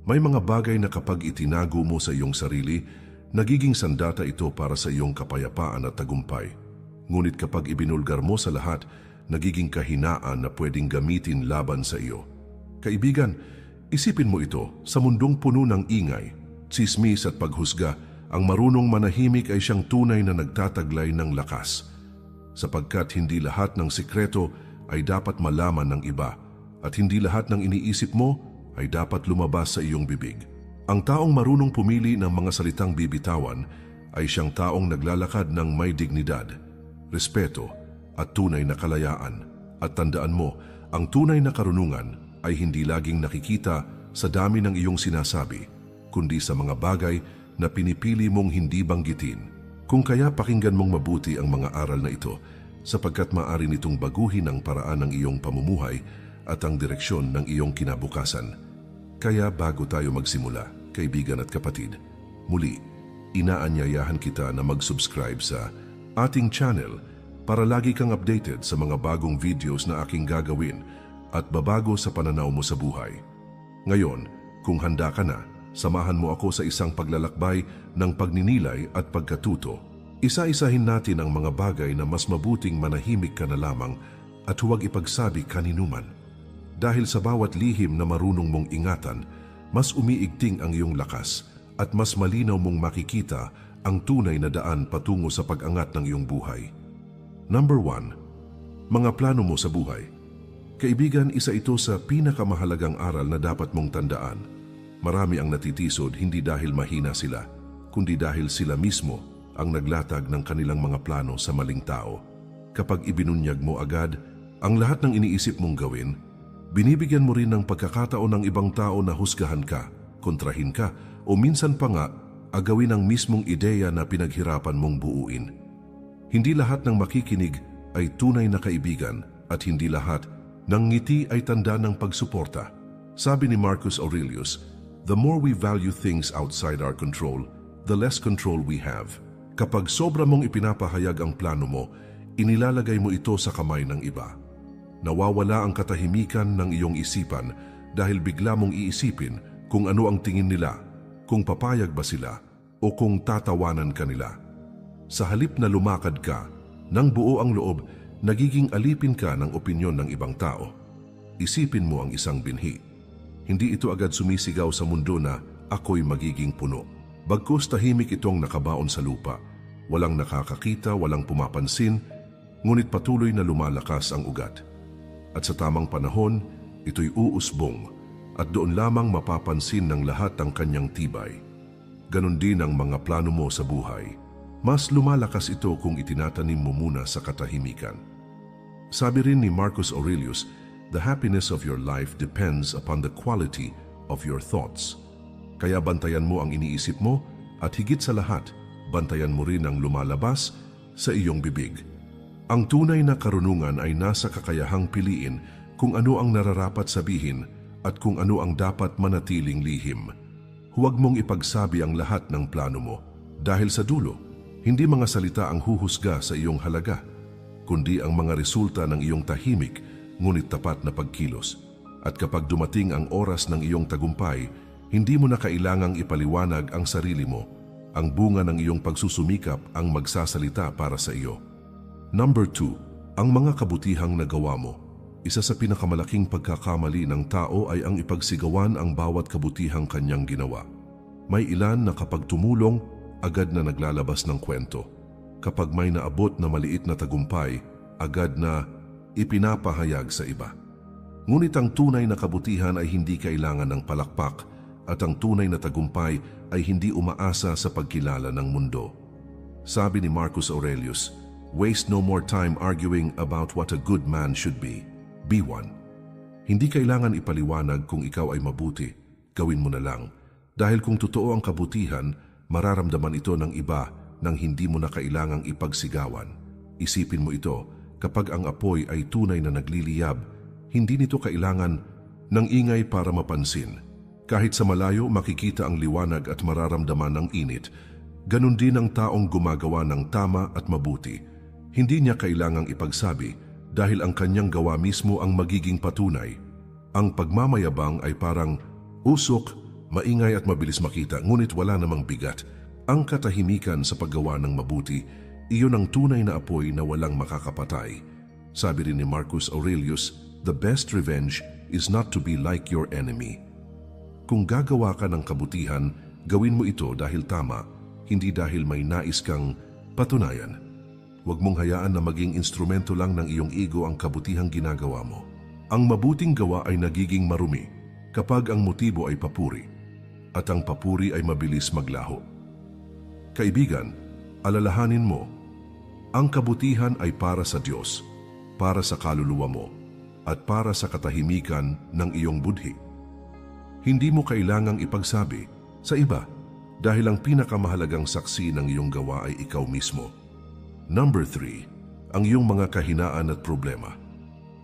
May mga bagay na kapag itinago mo sa iyong sarili, nagiging sandata ito para sa iyong kapayapaan at tagumpay. Ngunit kapag ibinulgar mo sa lahat, nagiging kahinaan na pwedeng gamitin laban sa iyo. Kaibigan, isipin mo ito, sa mundong puno ng ingay, tsismis at paghusga, ang marunong manahimik ay siyang tunay na nagtataglay ng lakas. Sapagkat hindi lahat ng sikreto ay dapat malaman ng iba, at hindi lahat ng iniisip mo ay dapat lumabas sa iyong bibig. Ang taong marunong pumili ng mga salitang bibitawan ay siyang taong naglalakad ng may dignidad, respeto at tunay na kalayaan. At tandaan mo, ang tunay na karunungan ay hindi laging nakikita sa dami ng iyong sinasabi, kundi sa mga bagay na pinipili mong hindi banggitin. Kung kaya pakinggan mong mabuti ang mga aral na ito, sapagkat maaari nitong baguhin ang paraan ng iyong pamumuhay at ang direksyon ng iyong kinabukasan. Kaya bago tayo magsimula, kaibigan at kapatid, muli, inaanyayahan kita na mag-subscribe sa ating channel para lagi kang updated sa mga bagong videos na aking gagawin at babago sa pananaw mo sa buhay. Ngayon, kung handa ka na, samahan mo ako sa isang paglalakbay ng pagninilay at pagkatuto. Isa-isahin natin ang mga bagay na mas mabuting manahimik ka na lamang at huwag ipagsabi kaninuman. Dahil sa bawat lihim na marunong mong ingatan, mas umiigting ang iyong lakas at mas malinaw mong makikita ang tunay na daan patungo sa pag-angat ng iyong buhay. Number 1. Mga plano mo sa buhay. Kaibigan, isa ito sa pinakamahalagang aral na dapat mong tandaan. Marami ang natitisod hindi dahil mahina sila, kundi dahil sila mismo ang naglatag ng kanilang mga plano sa maling tao. Kapag ibinunyag mo agad ang lahat ng iniisip mong gawin, binibigyan mo rin ng pagkakataon ng ibang tao na husgahan ka, kontrahin ka, o minsan pa nga, agawin ang mismong ideya na pinaghirapan mong buuin. Hindi lahat ng makikinig ay tunay na kaibigan at hindi lahat ng ngiti ay tanda ng pagsuporta. Sabi ni Marcus Aurelius, "The more we value things outside our control, the less control we have." Kapag sobra mong ipinapahayag ang plano mo, inilalagay mo ito sa kamay ng iba. Nawawala ang katahimikan ng iyong isipan dahil bigla mong iisipin kung ano ang tingin nila, kung papayag ba sila o kung tatawanan ka nila. Sa halip na lumakad ka, ng buo ang loob, nagiging alipin ka ng opinyon ng ibang tao. Isipin mo ang isang binhi. Hindi ito agad sumisigaw sa mundo na ako'y magiging puno. Bagkus tahimik itong nakabaon sa lupa. Walang nakakakita, walang pumapansin, ngunit patuloy na lumalakas ang ugat. At sa tamang panahon, ito'y uusbong at doon lamang mapapansin ng lahat ang kanyang tibay. Ganon din ang mga plano mo sa buhay. Mas lumalakas ito kung itinatanim mo muna sa katahimikan. Sabi rin ni Marcus Aurelius, "The happiness of your life depends upon the quality of your thoughts." Kaya bantayan mo ang iniisip mo at higit sa lahat, bantayan mo rin ang lumalabas sa iyong bibig. Ang tunay na karunungan ay nasa kakayahang piliin kung ano ang nararapat sabihin at kung ano ang dapat manatiling lihim. Huwag mong ipagsabi ang lahat ng plano mo dahil sa dulo, hindi mga salita ang huhusga sa iyong halaga, kundi ang mga resulta ng iyong tahimik ngunit tapat na pagkilos. At kapag dumating ang oras ng iyong tagumpay, hindi mo na kailangang ipaliwanag ang sarili mo. Ang bunga ng iyong pagsusumikap ang magsasalita para sa iyo. Number 2. Ang mga kabutihang nagawa mo. Isa sa pinakamalaking pagkakamali ng tao ay ang ipagsigawan ang bawat kabutihang kanyang ginawa. May ilan na kapag tumulong, agad na naglalabas ng kwento. Kapag may naabot na maliit na tagumpay, agad na ipinapahayag sa iba. Ngunit ang tunay na kabutihan ay hindi kailangan ng palakpak at ang tunay na tagumpay ay hindi umaasa sa pagkilala ng mundo. Sabi ni Marcus Aurelius, "Waste no more time arguing about what a good man should be. Be one." Hindi kailangan ipaliwanag kung ikaw ay mabuti. Gawin mo na lang. Dahil kung totoo ang kabutihan, mararamdaman ito ng iba nang hindi mo na kailangang ipagsigawan. Isipin mo ito, kapag ang apoy ay tunay na nagliliyab, hindi nito kailangan ng ingay para mapansin. Kahit sa malayo makikita ang liwanag at mararamdaman ang init, ganun din ang taong gumagawa ng tama at mabuti. Hindi niya kailangang ipagsabi dahil ang kanyang gawa mismo ang magiging patunay. Ang pagmamayabang ay parang usok maingay at mabilis makita, ngunit wala namang bigat. Ang katahimikan sa paggawa ng mabuti, iyon ang tunay na apoy na walang makakapatay. Sabi rin ni Marcus Aurelius, "The best revenge is not to be like your enemy." Kung gagawa ka ng kabutihan, gawin mo ito dahil tama, hindi dahil may nais kang patunayan. Huwag mong hayaan na maging instrumento lang ng iyong ego ang kabutihang ginagawa mo. Ang mabuting gawa ay nagiging marumi kapag ang motibo ay papuri, at ang papuri ay mabilis maglaho. Kaibigan, alalahanin mo, ang kabutihan ay para sa Diyos, para sa kaluluwa mo, at para sa katahimikan ng iyong budhi. Hindi mo kailangang ipagsabi sa iba dahil ang pinakamahalagang saksi ng iyong gawa ay ikaw mismo. Number 3, ang iyong mga kahinaan at problema.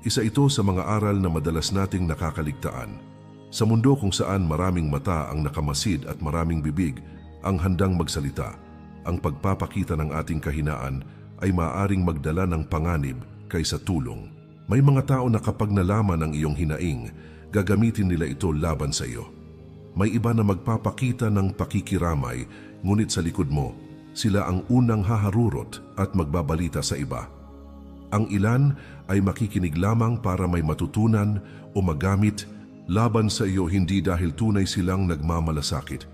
Isa ito sa mga aral na madalas nating nakakaligtaan. Sa mundo kung saan maraming mata ang nakamasid at maraming bibig ang handang magsalita, ang pagpapakita ng ating kahinaan ay maaaring magdala ng panganib kaysa tulong. May mga tao na kapag nalaman ang iyong hinaing, gagamitin nila ito laban sa iyo. May iba na magpapakita ng pakikiramay, ngunit sa likod mo, sila ang unang haharurot at magbabalita sa iba. Ang ilan ay makikinig lamang para may matutunan o magamit laban sa iyo, hindi dahil tunay silang nagmamalasakit.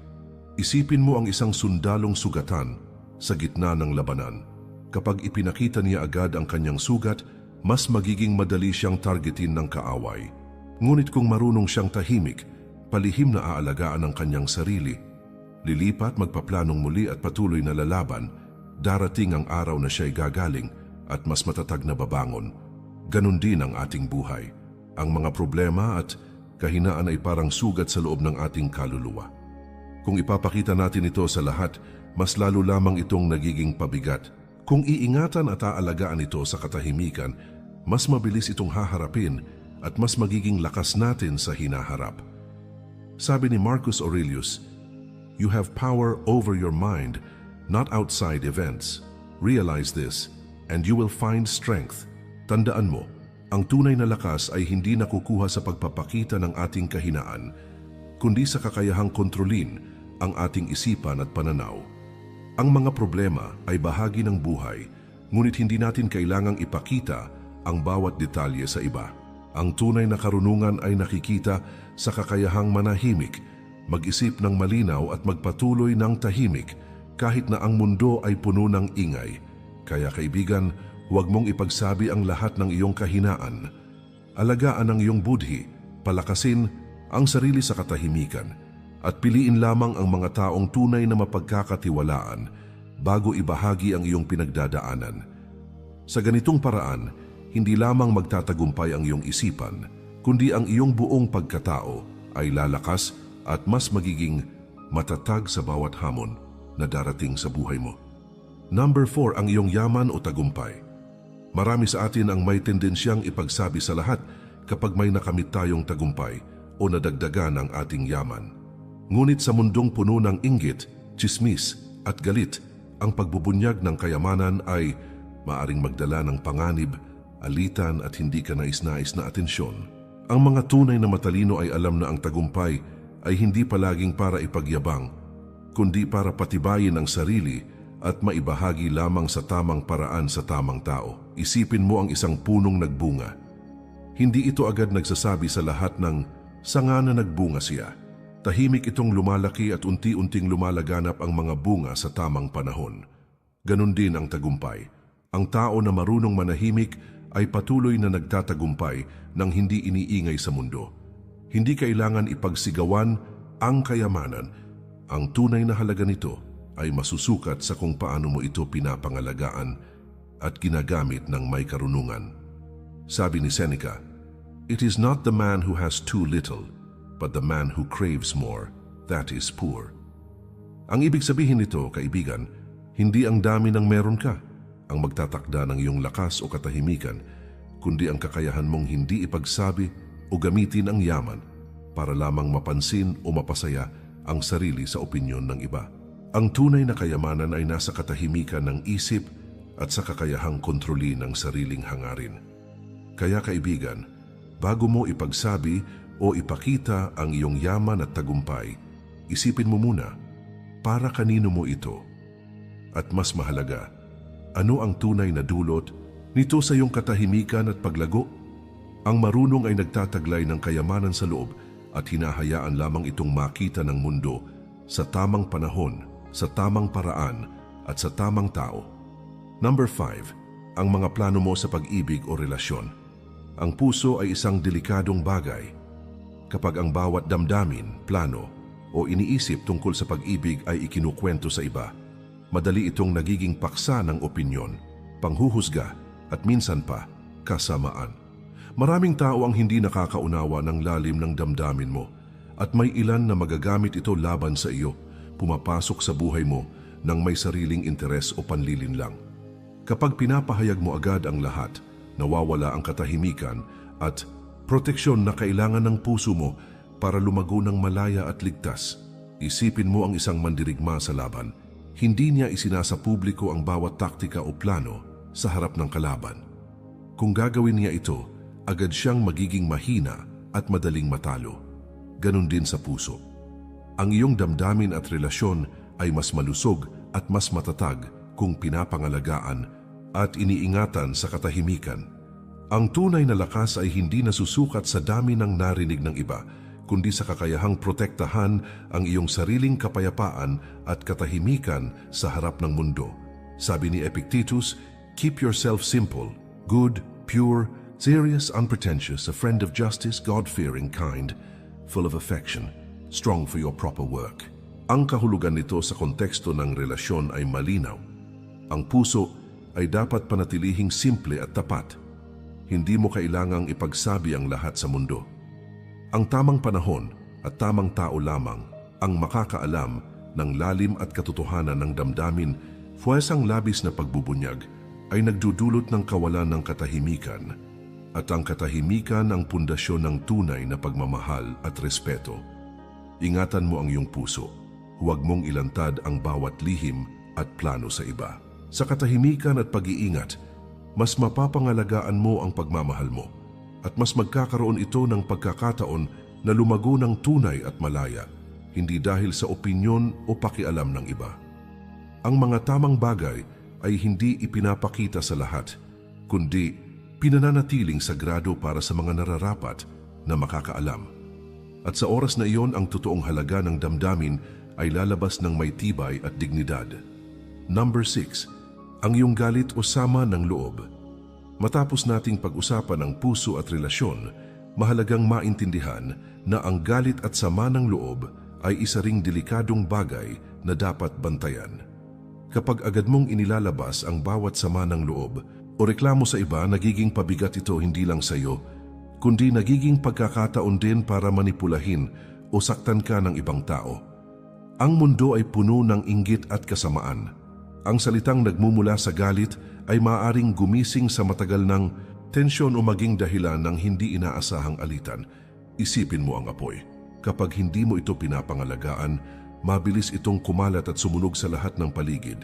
Isipin mo ang isang sundalong sugatan sa gitna ng labanan. Kapag ipinakita niya agad ang kanyang sugat, mas magiging madali siyang targetin ng kaaway. Ngunit kung marunong siyang tahimik, palihim na aalagaan ang kanyang sarili, lilipat, magpaplanong muli at patuloy na lalaban, darating ang araw na siya'y gagaling at mas matatag na babangon. Ganon din ang ating buhay. Ang mga problema at kahinaan ay parang sugat sa loob ng ating kaluluwa. Kung ipapakita natin ito sa lahat, mas lalo lamang itong nagiging pabigat. Kung iingatan at aalagaan ito sa katahimikan, mas mabilis itong haharapin at mas magiging lakas natin sa hinaharap. Sabi ni Marcus Aurelius, "You have power over your mind, not outside events. Realize this, and you will find strength." Tandaan mo, ang tunay na lakas ay hindi nakukuha sa pagpapakita ng ating kahinaan, kundi sa kakayahang kontrolin ang ating isipan at pananaw. Ang mga problema ay bahagi ng buhay, ngunit hindi natin kailangang ipakita ang bawat detalye sa iba. Ang tunay na karunungan ay nakikita sa kakayahang manahimik, mag-isip ng malinaw at magpatuloy ng tahimik kahit na ang mundo ay puno ng ingay. Kaya kaibigan, huwag mong ipagsabi ang lahat ng iyong kahinaan. Alagaan ang iyong budhi, palakasin ang sarili sa katahimikan, at piliin lamang ang mga taong tunay na mapagkakatiwalaan bago ibahagi ang iyong pinagdadaanan. Sa ganitong paraan, hindi lamang magtatagumpay ang iyong isipan, kundi ang iyong buong pagkatao ay lalakas at mas magiging matatag sa bawat hamon na darating sa buhay mo. Number 4, ang iyong yaman o tagumpay. Marami sa atin ang may tendensyang ipagsabi sa lahat kapag may nakamit tayong tagumpay o nadagdagan ang ating yaman. Ngunit sa mundong puno ng inggit, tsismis at galit, ang pagbubunyag ng kayamanan ay maaring magdala ng panganib, alitan at hindi ka nais-nais na atensyon. Ang mga tunay na matalino ay alam na ang tagumpay ay hindi palaging para ipagyabang, kundi para patibayin ang sarili at maibahagi lamang sa tamang paraan sa tamang tao. Isipin mo ang isang punong nagbunga. Hindi ito agad nagsasabi sa lahat ng sanga na nagbunga siya. Tahimik itong lumalaki at unti-unting lumalaganap ang mga bunga sa tamang panahon. Ganon din ang tagumpay. Ang tao na marunong manahimik ay patuloy na nagtatagumpay nang hindi iniingay sa mundo. Hindi kailangan ipagsigawan ang kayamanan. Ang tunay na halaga nito ay masusukat sa kung paano mo ito pinapangalagaan at ginagamit ng may karunungan. Sabi ni Seneca, "It is not the man who has too little, but the man who craves more, that is poor." Ang ibig sabihin nito, kaibigan, hindi ang dami ng meron ka ang magtatakda ng iyong lakas o katahimikan, kundi ang kakayahan mong hindi ipagsabi o gamitin ang yaman para lamang mapansin o mapasaya ang sarili sa opinyon ng iba. Ang tunay na kayamanan ay nasa katahimikan ng isip at sa kakayahang kontrolin ng sariling hangarin. Kaya kaibigan, bago mo ipagsabi o ipakita ang iyong yaman at tagumpay, isipin mo muna, para kanino mo ito? At mas mahalaga, ano ang tunay na dulot nito sa iyong katahimikan at paglago? Ang marunong ay nagtataglay ng kayamanan sa loob at hinahayaan lamang itong makita ng mundo sa tamang panahon, sa tamang paraan at sa tamang tao. Number 5, ang mga plano mo sa pag-ibig o relasyon. Ang puso ay isang delikadong bagay. Kapag ang bawat damdamin, plano o iniisip tungkol sa pag-ibig ay ikinukwento sa iba, madali itong nagiging paksa ng opinyon, panghuhusga at minsan pa kasamaan. Maraming tao ang hindi nakakaunawa ng lalim ng damdamin mo at may ilan na magagamit ito laban sa iyo, pumapasok sa buhay mo ng may sariling interes o panlilinlang. Kapag pinapahayag mo agad ang lahat, nawawala ang katahimikan at proteksyon na kailangan ng puso mo para lumago ng malaya at ligtas. Isipin mo ang isang mandirigma sa laban. Hindi niya isinasa publiko ang bawat taktika o plano sa harap ng kalaban. Kung gagawin niya ito, agad siyang magiging mahina at madaling matalo. Ganon din sa puso. Ang iyong damdamin at relasyon ay mas malusog at mas matatag kung pinapangalagaan at iniingatan sa katahimikan. Ang tunay na lakas ay hindi nasusukat sa dami ng narinig ng iba, kundi sa kakayahang protektahan ang iyong sariling kapayapaan at katahimikan sa harap ng mundo. Sabi ni Epictetus, "Keep yourself simple, good, pure, serious, unpretentious, a friend of justice, God-fearing, kind, full of affection, strong for your proper work." Ang kahulugan nito sa konteksto ng relasyon ay malinaw. Ang puso ay dapat panatilihing simple at tapat. Hindi mo kailangang ipagsabi ang lahat sa mundo. Ang tamang panahon at tamang tao lamang ang makakaalam ng lalim at katotohanan ng damdamin, puwesang labis na pagbubunyag ay nagdudulot ng kawalan ng katahimikan, at ang katahimikan ang pundasyon ng tunay na pagmamahal at respeto. Ingatan mo ang iyong puso. Huwag mong ilantad ang bawat lihim at plano sa iba. Sa katahimikan at pag-iingat, mas mapapangalagaan mo ang pagmamahal mo at mas magkakaroon ito ng pagkakataon na lumago ng tunay at malaya, hindi dahil sa opinyon o pakialam ng iba. Ang mga tamang bagay ay hindi ipinapakita sa lahat, kundi pinananatiling sagrado para sa mga nararapat na makakaalam. At sa oras na iyon, ang totoong halaga ng damdamin ay lalabas ng may tibay at dignidad. Number 6, ang iyong galit o sama ng loob. Matapos nating pag-usapan ang puso at relasyon, mahalagang maintindihan na ang galit at sama ng loob ay isa ring delikadong bagay na dapat bantayan. Kapag agad mong inilalabas ang bawat sama ng loob o reklamo sa iba, nagiging pabigat ito hindi lang sa iyo, kundi nagiging pagkakataon din para manipulahin o saktan ka ng ibang tao. Ang mundo ay puno ng inggit at kasamaan. Ang salitang nagmumula sa galit ay maaaring gumising sa matagal ng tensyon o maging dahilan ng hindi inaasahang alitan. Isipin mo ang apoy. Kapag hindi mo ito pinapangalagaan, mabilis itong kumalat at sumunog sa lahat ng paligid.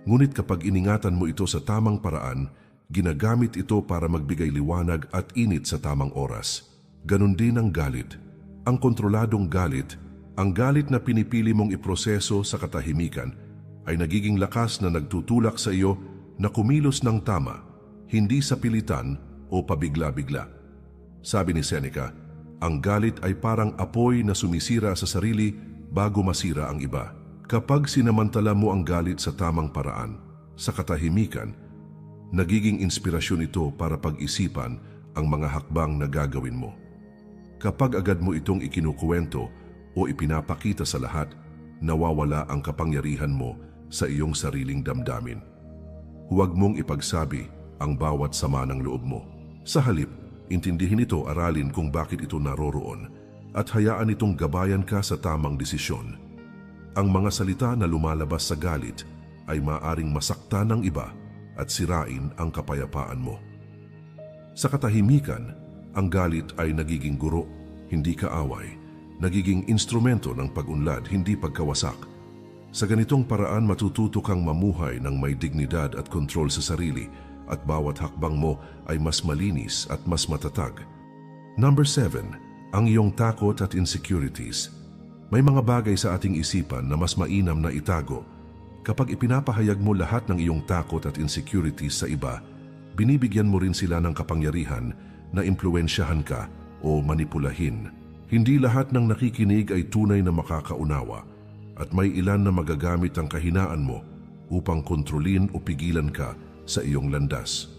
Ngunit kapag iningatan mo ito sa tamang paraan, ginagamit ito para magbigay liwanag at init sa tamang oras. Ganon din ang galit. Ang kontroladong galit, ang galit na pinipili mong iproseso sa katahimikan, ay nagiging lakas na nagtutulak sa iyo na kumilos ng tama, hindi sa pilitan o pabigla-bigla. Sabi ni Seneca, ang galit ay parang apoy na sumisira sa sarili bago masira ang iba. Kapag sinamantala mo ang galit sa tamang paraan, sa katahimikan, nagiging inspirasyon ito para pag-isipan ang mga hakbang na gagawin mo. Kapag agad mo itong ikinukuwento o ipinapakita sa lahat, nawawala ang kapangyarihan mo sa iyong sariling damdamin. Huwag mong ipagsabi ang bawat sama ng loob mo. Sa halip, intindihin ito, aralin kung bakit ito naroroon at hayaan itong gabayan ka sa tamang desisyon. Ang mga salita na lumalabas sa galit ay maaaring masaktan ng iba at sirain ang kapayapaan mo. Sa katahimikan, ang galit ay nagiging guro, hindi kaaway, nagiging instrumento ng pag-unlad, hindi pagkawasak. Sa ganitong paraan, matututo kang mamuhay ng may dignidad at kontrol sa sarili at bawat hakbang mo ay mas malinis at mas matatag. Number 7, ang iyong takot at insecurities. May mga bagay sa ating isipan na mas mainam na itago. Kapag ipinapahayag mo lahat ng iyong takot at insecurities sa iba, binibigyan mo rin sila ng kapangyarihan na impluwensyahan ka o manipulahin. Hindi lahat ng nakikinig ay tunay na makakaunawa at may ilan na magagamit ang kahinaan mo upang kontrolin o pigilan ka sa iyong landas.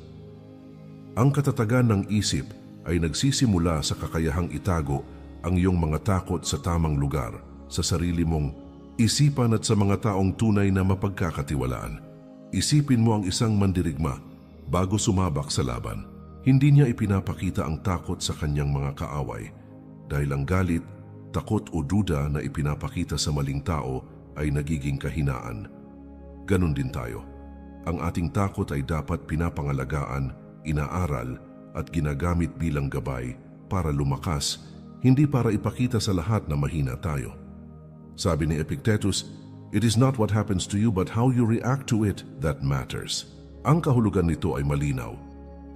Ang katatagan ng isip ay nagsisimula sa kakayahang itago ang iyong mga takot sa tamang lugar, sa sarili mong isipan at sa mga taong tunay na mapagkakatiwalaan. Isipin mo ang isang mandirigma bago sumabak sa laban. Hindi niya ipinapakita ang takot sa kanyang mga kaaway dahil ang galit, takot o duda na ipinapakita sa maling tao ay nagiging kahinaan. Ganon din tayo. Ang ating takot ay dapat pinapangalagaan, inaaral at ginagamit bilang gabay para lumakas, hindi para ipakita sa lahat na mahina tayo. Sabi ni Epictetus, "It is not what happens to you but how you react to it that matters." Ang kahulugan nito ay malinaw.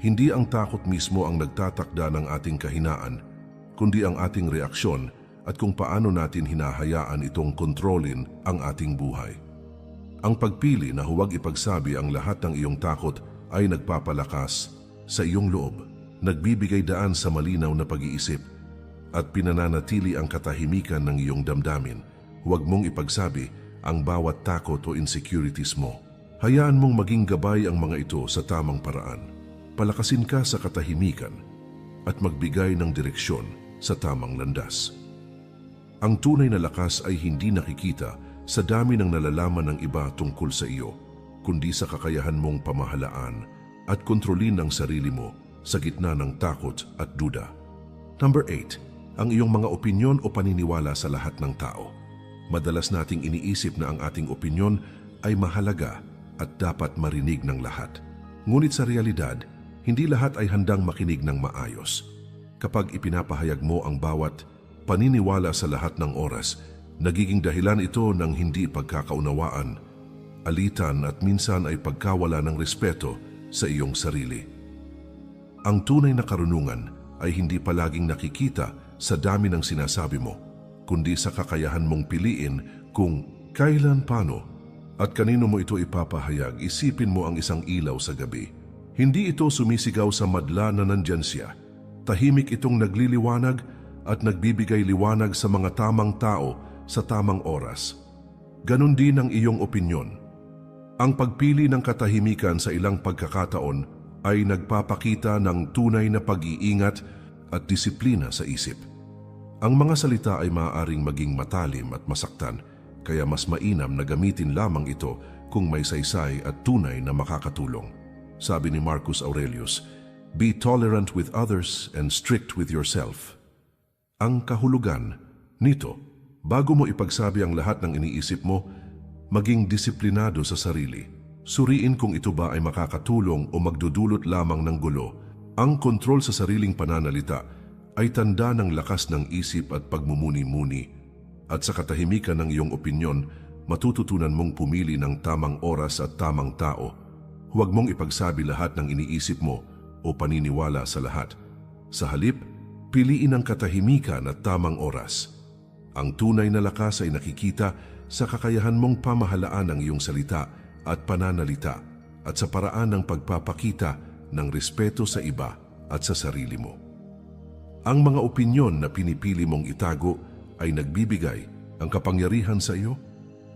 Hindi ang takot mismo ang nagtatakda ng ating kahinaan, kundi ang ating reaksyon at kung paano natin hinahayaan itong kontrolin ang ating buhay. Ang pagpili na huwag ipagsabi ang lahat ng iyong takot ay nagpapalakas sa iyong loob, nagbibigay daan sa malinaw na pag-iisip, at pinananatili ang katahimikan ng iyong damdamin. Huwag mong ipagsabi ang bawat takot o insecurities mo. Hayaan mong maging gabay ang mga ito sa tamang paraan. Palakasin ka sa katahimikan at magbigay ng direksyon sa tamang landas. Ang tunay na lakas ay hindi nakikita sa dami ng nalalaman ng iba tungkol sa iyo, kundi sa kakayahan mong pamahalaan at kontrolin ang sarili mo sa gitna ng takot at duda. Number 8. Ang iyong mga opinyon o paniniwala sa lahat ng tao. Madalas nating iniisip na ang ating opinyon ay mahalaga at dapat marinig ng lahat. Ngunit sa realidad, hindi lahat ay handang makinig ng maayos. Kapag ipinapahayag mo ang bawat paniniwala sa lahat ng oras, nagiging dahilan ito ng hindi pagkakaunawaan, alitan at minsan ay pagkawala ng respeto sa iyong sarili. Ang tunay na karunungan ay hindi palaging nakikita sa dami ng sinasabi mo, kundi sa kakayahan mong piliin kung kailan, paano, at kanino mo ito ipapahayag. Isipin mo ang isang ilaw sa gabi. Hindi ito sumisigaw sa madla na nandyan siya. Tahimik itong nagliliwanag at nagbibigay liwanag sa mga tamang tao sa tamang oras. Ganon din ang iyong opinyon. Ang pagpili ng katahimikan sa ilang pagkakataon ay nagpapakita ng tunay na pag-iingat at disiplina sa isip. Ang mga salita ay maaaring maging matalim at masaktan, kaya mas mainam na gamitin lamang ito kung may saysay at tunay na makakatulong. Sabi ni Marcus Aurelius, "Be tolerant with others and strict with yourself." Ang kahulugan nito, bago mo ipagsabi ang lahat ng iniisip mo, maging disiplinado sa sarili. Suriin kung ito ba ay makakatulong o magdudulot lamang ng gulo. Ang kontrol sa sariling pananalita ay tanda ng lakas ng isip at pagmumuni-muni. At sa katahimikan ng iyong opinyon, matututunan mong pumili ng tamang oras at tamang tao. Huwag mong ipagsabi lahat ng iniisip mo o paniniwala sa lahat. Sa halip, piliin ang katahimikan at tamang oras. Ang tunay na lakas ay nakikita sa kakayahan mong pamahalaan ang iyong salita at pananalita at sa paraan ng pagpapakita ng respeto sa iba at sa sarili mo. Ang mga opinyon na pinipili mong itago ay nagbibigay ang kapangyarihan sa iyo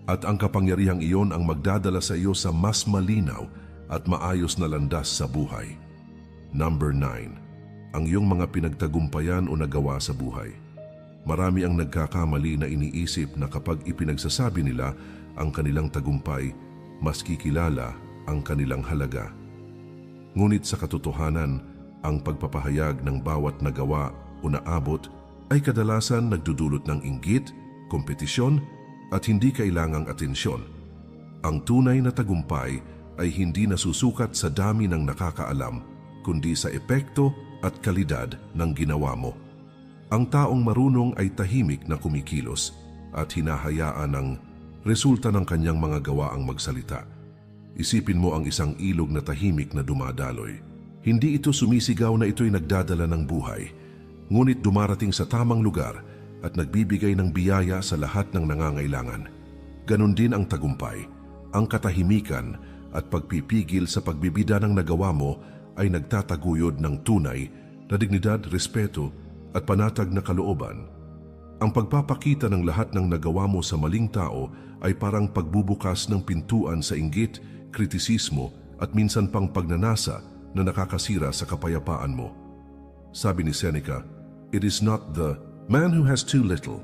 at ang kapangyarihang iyon ang magdadala sa iyo sa mas malinaw at maayos na landas sa buhay. Number 9. Ang iyong mga pinagtagumpayan o nagawa sa buhay. Marami ang nagkakamali na iniisip na kapag ipinagsasabi nila ang kanilang tagumpay, mas kikilala ang kanilang halaga. Ngunit sa katotohanan, ang pagpapahayag ng bawat nagawa o naabot ay kadalasan nagdudulot ng inggit, kompetisyon at hindi kailangang atensyon. Ang tunay na tagumpay ay hindi nasusukat sa dami ng nakakaalam, kundi sa epekto at kalidad ng ginawa mo. Ang taong marunong ay tahimik na kumikilos at hinahayaan ang resulta ng kanyang mga gawa ang magsalita. Isipin mo ang isang ilog na tahimik na dumadaloy. Hindi ito sumisigaw na ito'y nagdadala ng buhay, ngunit dumarating sa tamang lugar at nagbibigay ng biyaya sa lahat ng nangangailangan. Ganon din ang tagumpay, ang katahimikan at pagpipigil sa pagbibida ng nagawa mo ay nagtataguyod ng tunay na dignidad, respeto at panatag na kalooban. Ang pagpapakita ng lahat ng nagawa mo sa maling tao ay parang pagbubukas ng pintuan sa inggit, kritisismo at minsan pang pagnanasa na nakakasira sa kapayapaan mo. Sabi ni Seneca, "It is not the man who has too little,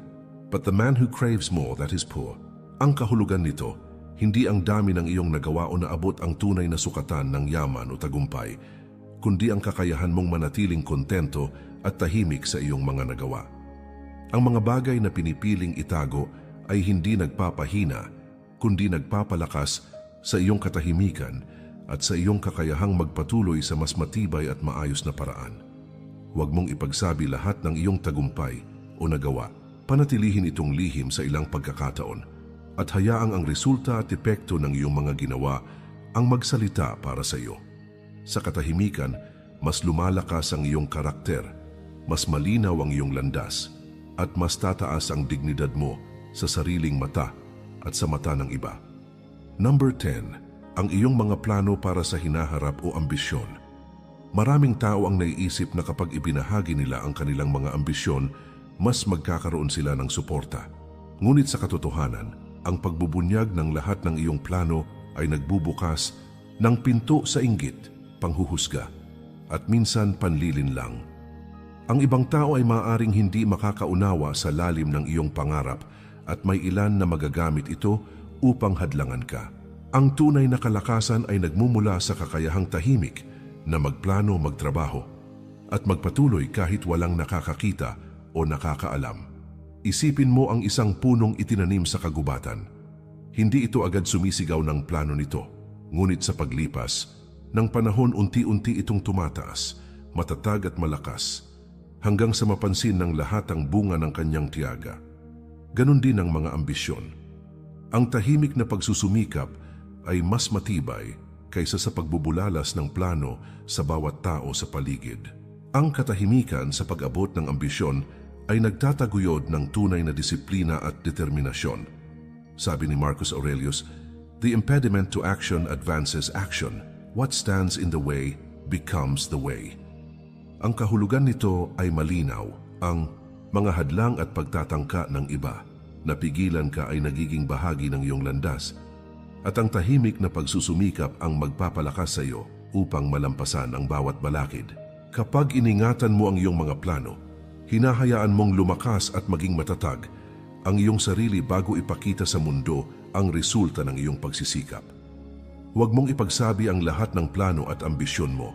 but the man who craves more that is poor." Ang kahulugan nito, hindi ang dami ng iyong nagawa o naabot ang tunay na sukatan ng yaman o tagumpay, kundi ang kakayahan mong manatiling kontento at tahimik sa iyong mga nagawa. Ang mga bagay na pinipiling itago ay hindi nagpapahina, kundi nagpapalakas sa iyong katahimikan at sa iyong kakayahang magpatuloy sa mas matibay at maayos na paraan. Huwag mong ipagsabi lahat ng iyong tagumpay o nagawa. Panatilihin itong lihim sa ilang pagkakataon at hayaang ang resulta at epekto ng iyong mga ginawa ang magsalita para sa iyo. Sa katahimikan, mas lumalakas ang iyong karakter, mas malinaw ang iyong landas, at mas tataas ang dignidad mo sa sariling mata at sa mata ng iba. Number 10, ang iyong mga plano para sa hinaharap o ambisyon. Maraming tao ang naiisip na kapag ibinahagi nila ang kanilang mga ambisyon, mas magkakaroon sila ng suporta. Ngunit sa katotohanan, ang pagbubunyag ng lahat ng iyong plano ay nagbubukas ng pinto sa inggit, panghuhusga, at minsan panlilinlang. Ang ibang tao ay maaaring hindi makakaunawa sa lalim ng iyong pangarap at may ilan na magagamit ito upang hadlangan ka. Ang tunay na kalakasan ay nagmumula sa kakayahang tahimik na magplano, magtrabaho, at magpatuloy kahit walang nakakakita o nakakaalam. Isipin mo ang isang punong itinanim sa kagubatan. Hindi ito agad sumisigaw ng plano nito, ngunit sa paglipas ng panahon unti-unti itong tumataas, matatag at malakas, hanggang sa mapansin ng lahat ang bunga ng kanyang tiyaga. Ganon din ang mga ambisyon. Ang tahimik na pagsusumikap ay mas matibay kaysa sa pagbubulalas ng plano sa bawat tao sa paligid. Ang katahimikan sa pag-abot ng ambisyon ay nagtataguyod ng tunay na disiplina at determinasyon. Sabi ni Marcus Aurelius, "The impediment to action advances action. What stands in the way becomes the way." Ang kahulugan nito ay malinaw. Ang mga hadlang at pagtatangka ng iba na pigilan ka ay nagiging bahagi ng iyong landas, at ang tahimik na pagsusumikap ang magpapalakas sa iyo upang malampasan ang bawat balakid. Kapag iningatan mo ang iyong mga plano, hinahayaan mong lumakas at maging matatag ang iyong sarili bago ipakita sa mundo ang resulta ng iyong pagsisikap. Huwag mong ipagsabi ang lahat ng plano at ambisyon mo.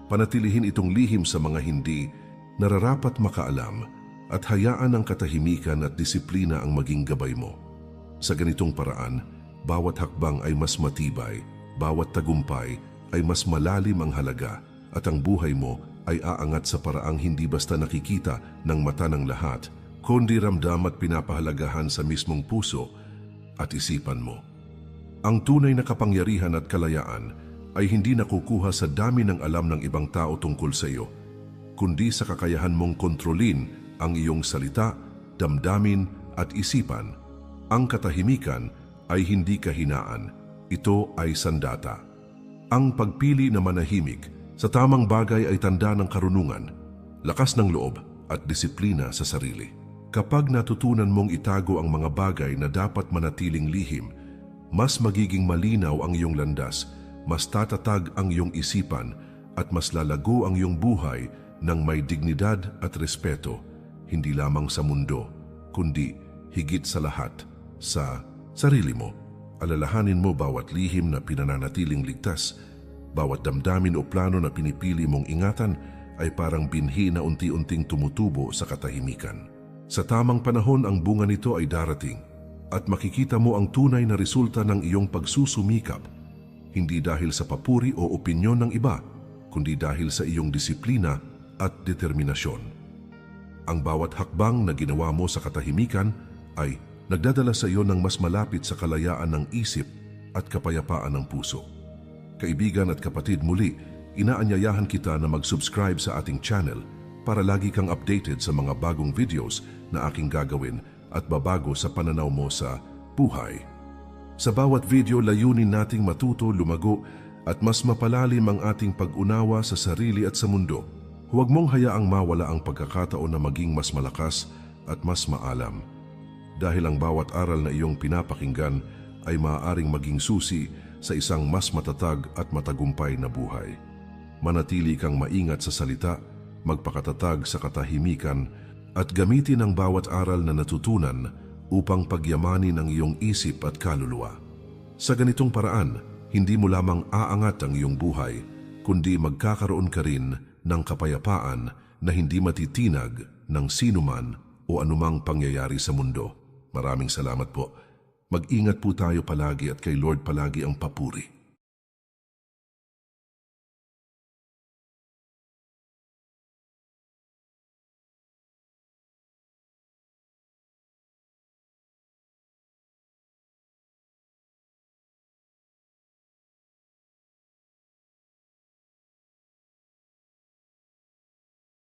Panatilihin itong lihim sa mga hindi nararapat makaalam at hayaan ang katahimikan at disiplina ang maging gabay mo. Sa ganitong paraan, bawat hakbang ay mas matibay, bawat tagumpay ay mas malalim ang halaga, at ang buhay mo ay aangat sa paraang hindi basta nakikita ng mata ng lahat, kundi ramdam at pinapahalagahan sa mismong puso at isipan mo. Ang tunay na kapangyarihan at kalayaan ay hindi nakukuha sa dami ng alam ng ibang tao tungkol sa iyo, kundi sa kakayahan mong kontrolin ang iyong salita, damdamin at isipan. Ang katahimikan ay hindi kahinaan, ito ay sandata. Ang pagpili na manahimik sa tamang bagay ay tanda ng karunungan, lakas ng loob at disiplina sa sarili. Kapag natutunan mong itago ang mga bagay na dapat manatiling lihim, mas magiging malinaw ang iyong landas, mas tatatag ang iyong isipan at mas lalago ang iyong buhay ng may dignidad at respeto, hindi lamang sa mundo, kundi higit sa lahat, sa sarili mo. Alalahanin mo bawat lihim na pinananatiling ligtas, bawat damdamin o plano na pinipili mong ingatan ay parang binhi na unti-unting tumutubo sa katahimikan. Sa tamang panahon ang bunga nito ay darating at makikita mo ang tunay na resulta ng iyong pagsusumikap, hindi dahil sa papuri o opinyon ng iba, kundi dahil sa iyong disiplina at determinasyon. Ang bawat hakbang na ginawa mo sa katahimikan ay nagdadala sa iyo ng mas malapit sa kalayaan ng isip at kapayapaan ng puso. Kaibigan at kapatid, muli, inaanyayahan kita na mag-subscribe sa ating channel para lagi kang updated sa mga bagong videos na aking gagawin at babago sa pananaw mo sa buhay. Sa bawat video, layunin nating matuto, lumago at mas mapalalim ang ating pag-unawa sa sarili at sa mundo. Huwag mong hayaang mawala ang pagkakataon na maging mas malakas at mas maalam. Dahil ang bawat aral na iyong pinapakinggan ay maaaring maging susi sa isang mas matatag at matagumpay na buhay. Manatili kang maingat sa salita, magpakatatag sa katahimikan at gamitin ang bawat aral na natutunan upang pagyamanin ang iyong isip at kaluluwa. Sa ganitong paraan, hindi mo lamang aangat ang iyong buhay, kundi magkakaroon ka rin ng kapayapaan na hindi matitinag ng sinuman o anumang pangyayari sa mundo. Maraming salamat po. Mag-ingat po tayo palagi at kay Lord palagi ang papuri.